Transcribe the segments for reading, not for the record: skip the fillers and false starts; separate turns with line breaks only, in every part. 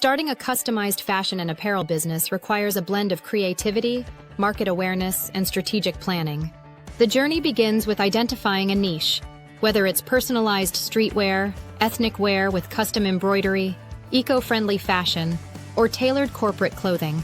Starting a customized fashion and apparel business requires a blend of creativity, market awareness, and strategic planning. The journey begins with identifying a niche, whether it's personalized streetwear, ethnic wear with custom embroidery, eco-friendly fashion, or tailored corporate clothing.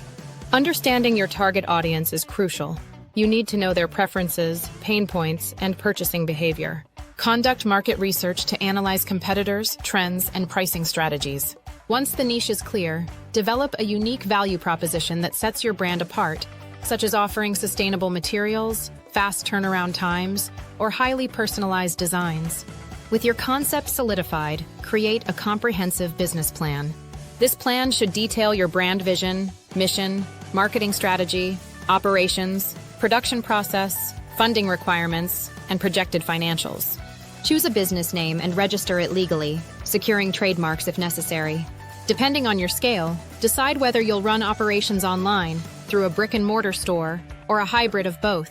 Understanding your target audience is crucial. You need to know their preferences, pain points, and purchasing behavior. Conduct market research to analyze competitors, trends, and pricing strategies. Once the niche is clear, develop a unique value proposition that sets your brand apart, such as offering sustainable materials, fast turnaround times, or highly personalized designs. With your concept solidified, create a comprehensive business plan. This plan should detail your brand vision, mission, marketing strategy, operations, production process, funding requirements, and projected financials. Choose a business name and register it legally, securing trademarks if necessary. Depending on your scale, decide whether you'll run operations online, through a brick-and-mortar store, or a hybrid of both.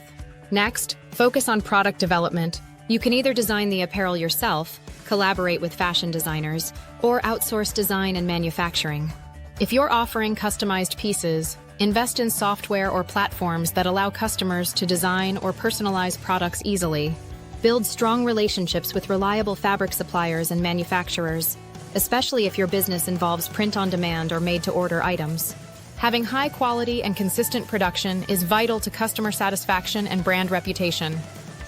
Next, focus on product development. You can either design the apparel yourself, collaborate with fashion designers, or outsource design and manufacturing. If you're offering customized pieces, invest in software or platforms that allow customers to design or personalize products easily. Build strong relationships with reliable fabric suppliers and manufacturers, especially if your business involves print-on-demand or made-to-order items. Having high-quality and consistent production is vital to customer satisfaction and brand reputation.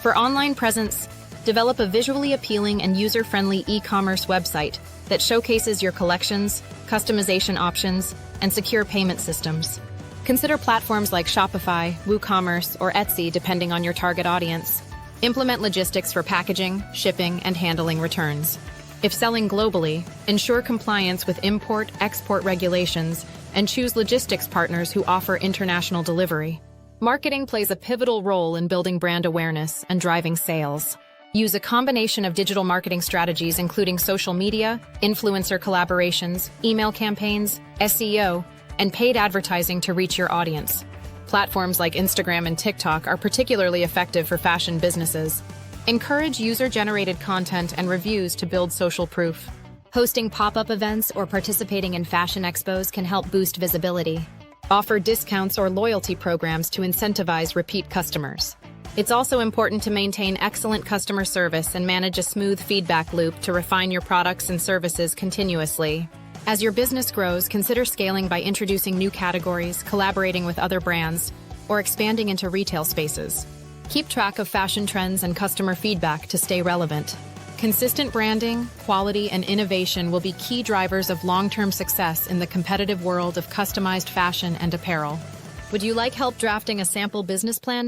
For online presence, develop a visually appealing and user-friendly e-commerce website that showcases your collections, customization options, and secure payment systems. Consider platforms like Shopify, WooCommerce, or Etsy depending on your target audience. Implement logistics for packaging, shipping, and handling returns. If selling globally, ensure compliance with import-export regulations and choose logistics partners who offer international delivery. Marketing plays a pivotal role in building brand awareness and driving sales. Use a combination of digital marketing strategies including social media, influencer collaborations, email campaigns, SEO, and paid advertising to reach your audience. Platforms like Instagram and TikTok are particularly effective for fashion businesses. Encourage user-generated content and reviews to build social proof. Hosting pop-up events or participating in fashion expos can help boost visibility. Offer discounts or loyalty programs to incentivize repeat customers. It's also important to maintain excellent customer service and manage a smooth feedback loop to refine your products and services continuously. As your business grows, consider scaling by introducing new categories, collaborating with other brands, or expanding into retail spaces. Keep track of fashion trends and customer feedback to stay relevant. Consistent branding, quality, and innovation will be key drivers of long-term success in the competitive world of customized fashion and apparel. Would you like help drafting a sample business plan now?